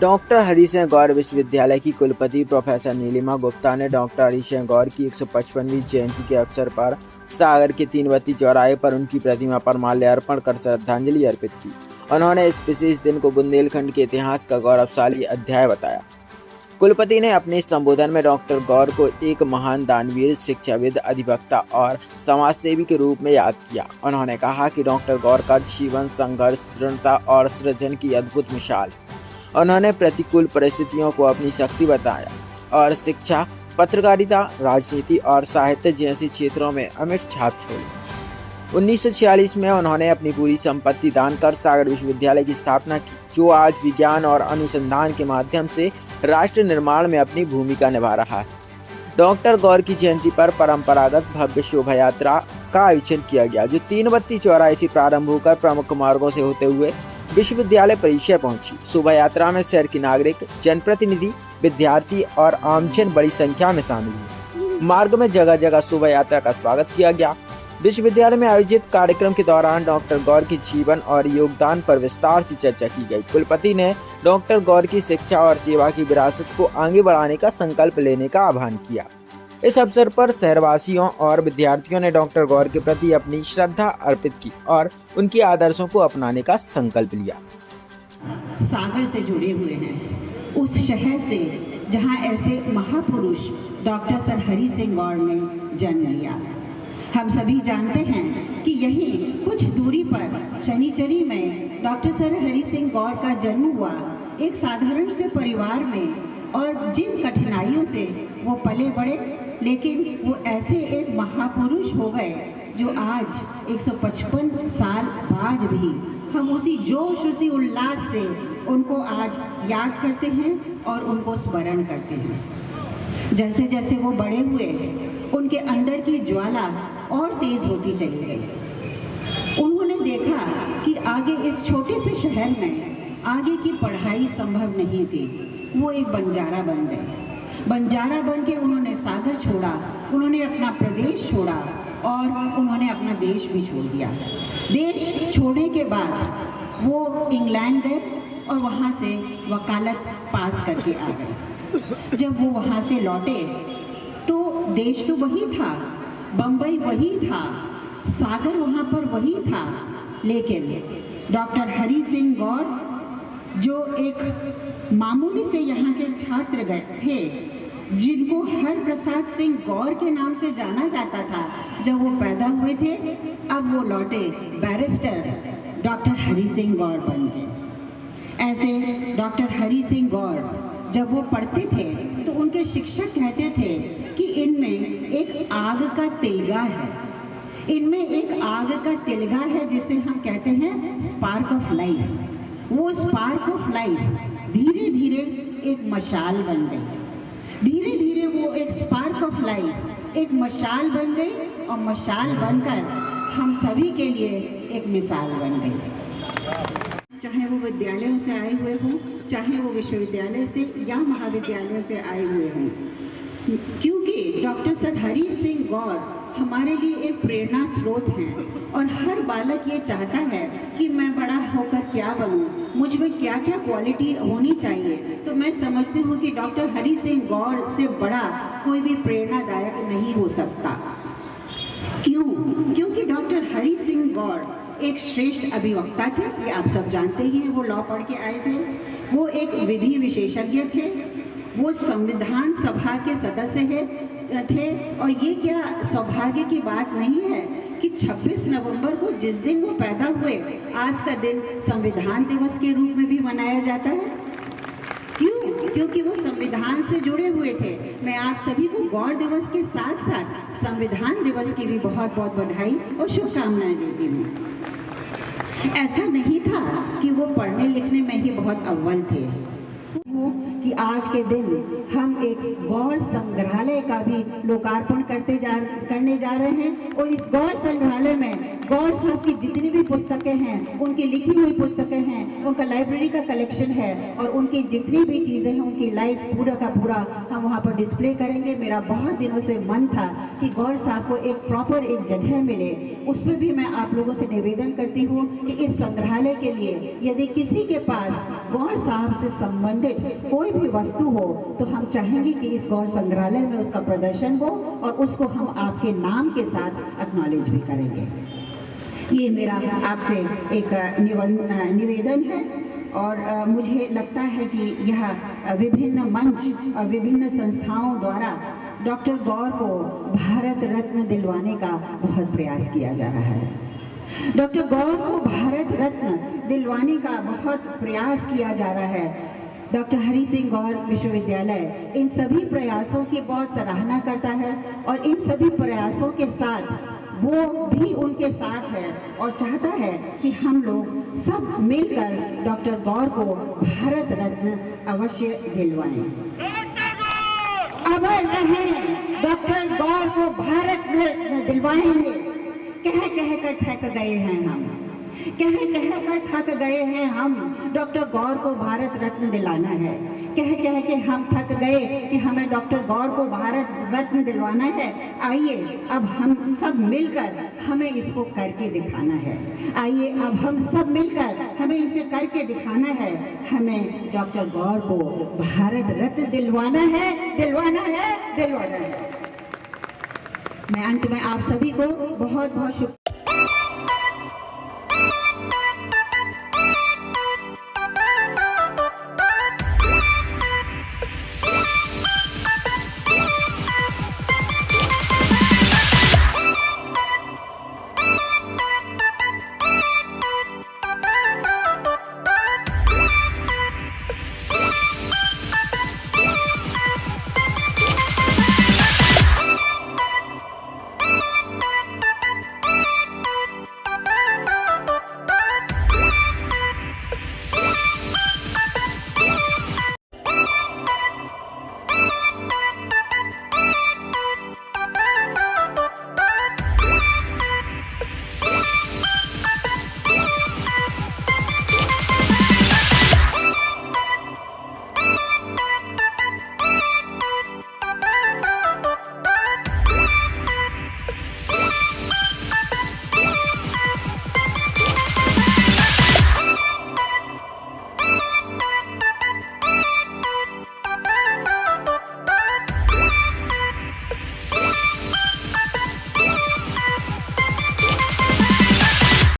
Doctor Hari Singh गौर विश्वविद्यालय की कुलपति प्रोफेसर नीलिमा गुप्ता ने डॉक्टर हरि सिंह गौर की 155वीं जयंती के अवसर पर सागर के तीनबत्ती चौराहे पर उनकी प्रतिमा पर माल्यार्पण कर श्रद्धांजलि अर्पित की। उन्होंने इस विशेष दिन को बुंदेलखंड के इतिहास का गौरवशाली अध्याय बताया। कुलपति ने अपने संबोधन में डॉक्टर गौर को एक महान दानवीर, शिक्षाविद, अधिवक्ता और समाजसेवी के रूप में याद किया। उन्होंने कहा कि डॉक्टर गौर का जीवन संघर्ष, दृढ़ता और सृजन की अद्भुत मिसाल। उन्होंने प्रतिकूल परिस्थितियों को अपनी शक्ति बताया और शिक्षा, पत्रकारिता, राजनीति और साहित्य जैसे क्षेत्रों में अमिट छाप छोड़ी। 1946 में उन्होंने अपनी पूरी संपत्ति दान कर सागर विश्वविद्यालय की स्थापना की, जो आज विज्ञान और अनुसंधान के माध्यम से राष्ट्र निर्माण में अपनी भूमिका निभा रहा है। डॉक्टर गौर की जयंती पर परंपरागत भव्य शोभा यात्रा का आयोजन किया गया, जो तीनबत्ती चौराहे से प्रारंभ होकर प्रमुख मार्गों से होते हुए विश्वविद्यालय परिसर पहुंची। शोभा यात्रा में शहर के नागरिक, जनप्रतिनिधि, विद्यार्थी और आमजन बड़ी संख्या में शामिल हुए। मार्ग में जगह जगह शोभा यात्रा का स्वागत किया गया। विश्वविद्यालय में आयोजित कार्यक्रम के दौरान डॉक्टर गौर के जीवन और योगदान पर विस्तार से चर्चा की गई। कुलपति ने डॉक्टर गौर की शिक्षा और सेवा की विरासत को आगे बढ़ाने का संकल्प लेने का आह्वान किया। इस अवसर पर शहरवासियों और विद्यार्थियों ने डॉक्टर गौर के प्रति अपनी श्रद्धा अर्पित की और उनके आदर्शों को अपनाने का संकल्प लिया। सागर से जुड़े हुए हैं, उस शहर से जहां ऐसे महापुरुष डॉक्टर सर हरि सिंह गौर ने जन्म लिया। हम सभी जानते हैं कि यहीं कुछ दूरी पर शनिचरी में डॉक्टर सर हरि सिंह गौर का जन्म हुआ। एक साधारण से परिवार में, और जिन कठिनाइयों से वो पले बड़े, लेकिन वो ऐसे एक महापुरुष हो गए जो आज 155 साल बाद भी हम उसी जोश, उसी उल्लास से उनको आज याद करते हैं और उनको स्मरण करते हैं। जैसे जैसे वो बड़े हुए, उनके अंदर की ज्वाला और तेज होती चली गई। उन्होंने देखा कि आगे इस छोटे से शहर में आगे की पढ़ाई संभव नहीं थी। वो एक बंजारा बन गए। बंजारा बन के उन्होंने सागर छोड़ा, उन्होंने अपना प्रदेश छोड़ा और उन्होंने अपना देश भी छोड़ दिया। देश छोड़ने के बाद वो इंग्लैंड गए और वहाँ से वकालत पास करके आ गए। जब वो वहाँ से लौटे तो देश तो वही था, बम्बई वही था, सागर वहाँ पर वही था, लेकिन डॉक्टर हरि सिंह गौर जो एक मामूली से यहाँ के छात्र गए थे, जिनको हर प्रसाद सिंह गौर के नाम से जाना जाता था जब वो पैदा हुए थे, अब वो लौटे बैरिस्टर डॉक्टर हरि सिंह गौर बन गए। ऐसे डॉक्टर हरि सिंह गौर जब वो पढ़ते थे तो उनके शिक्षक कहते थे कि इनमें एक आग का तिलगा है, इनमें एक आग का तिलगा है जिसे हम कहते हैं स्पार्क ऑफ लाइफ। वो स्पार्क ऑफ लाइफ धीरे धीरे एक मशाल बन गई। धीरे धीरे वो एक स्पार्क ऑफ लाइफ एक मशाल बन गई और मशाल बनकर हम सभी के लिए एक मिसाल बन गई। चाहे वो विद्यालयों से आए हुए हों, चाहे वो विश्वविद्यालय से या महाविद्यालयों से आए हुए हों, क्योंकि डॉक्टर सर हरि सिंह गौर हमारे लिए एक प्रेरणा स्रोत हैं। और हर बालक ये चाहता है कि मैं बड़ा होकर क्या बनूं, मुझ में क्या क्या क्वालिटी होनी चाहिए। तो मैं समझती हूँ कि डॉक्टर हरि सिंह गौर से बड़ा कोई भी प्रेरणादायक नहीं हो सकता। क्यों? क्योंकि डॉक्टर हरि सिंह गौर एक श्रेष्ठ अभिवक्ता थे, ये आप सब जानते ही हैं। वो लॉ पढ़ के आए थे, वो एक विधि विशेषज्ञ थे, वो संविधान सभा के सदस्य थे। और ये क्या सौभाग्य की बात नहीं है कि 26 नवंबर को, जिस दिन वो पैदा हुए, आज का दिन संविधान दिवस के रूप में भी मनाया जाता है। क्यों? क्योंकि वो संविधान से जुड़े हुए थे। मैं आप सभी को गौर दिवस के साथ साथ संविधान दिवस की भी बहुत बहुत बधाई और शुभकामनाएं देती हूँ। ऐसा नहीं था कि वो पढ़ने लिखने में ही बहुत अव्वल थे, कि आज के दिन हम एक गौर संग्रहालय का भी लोकार्पण करने जा रहे हैं। और इस गौर संग्रहालय में गौर साहब की जितनी भी पुस्तकें हैं, उनकी लिखी हुई पुस्तकें हैं, उनका लाइब्रेरी का कलेक्शन है और उनकी जितनी भी चीज़ें हैं, उनकी लाइफ पूरा का पूरा हम वहाँ पर डिस्प्ले करेंगे। मेरा बहुत दिनों से मन था कि गौर साहब को एक प्रॉपर एक जगह मिले। उसमें भी मैं आप लोगों से निवेदन करती हूँ कि इस संग्रहालय के लिए यदि किसी के पास गौर साहब से संबंधित कोई भी वस्तु हो तो हम चाहेंगे कि इस गौर संग्रहालय में उसका प्रदर्शन हो और उसको हम आपके नाम के साथ एक्नॉलेज भी करेंगे। ये मेरा आपसे एक निवेदन है। और मुझे लगता है कि यह विभिन्न मंच और विभिन्न संस्थाओं द्वारा डॉक्टर गौर को भारत रत्न दिलवाने का बहुत प्रयास किया जा रहा है। डॉक्टर गौर को भारत रत्न दिलवाने का बहुत प्रयास किया जा रहा है। डॉक्टर हरि सिंह गौर विश्वविद्यालय इन सभी प्रयासों की बहुत सराहना करता है और इन सभी प्रयासों के साथ वो भी उनके साथ है और चाहता है कि हम लोग सब मिलकर डॉक्टर गौर को भारत रत्न अवश्य दिलवाएं। अमर रहें, डॉक्टर गौर को भारत रत्न दिलवाएंगे। कह कर थक गए हैं हम, कह कर थक गए हैं हम, डॉक्टर गौर को भारत रत्न दिलाना है। कह के हम थक गए कि हमें डॉक्टर गौर को भारत रत्न दिलवाना है। आइए अब हम सब मिलकर हमें इसको करके दिखाना है। आइए अब हम सब मिलकर हमें इसे करके दिखाना है। हमें डॉक्टर गौर को भारत रत्न दिलवाना है, दिलवाना है, दिलवाना है। मैं अंत में आप सभी को बहुत बहुत शुभ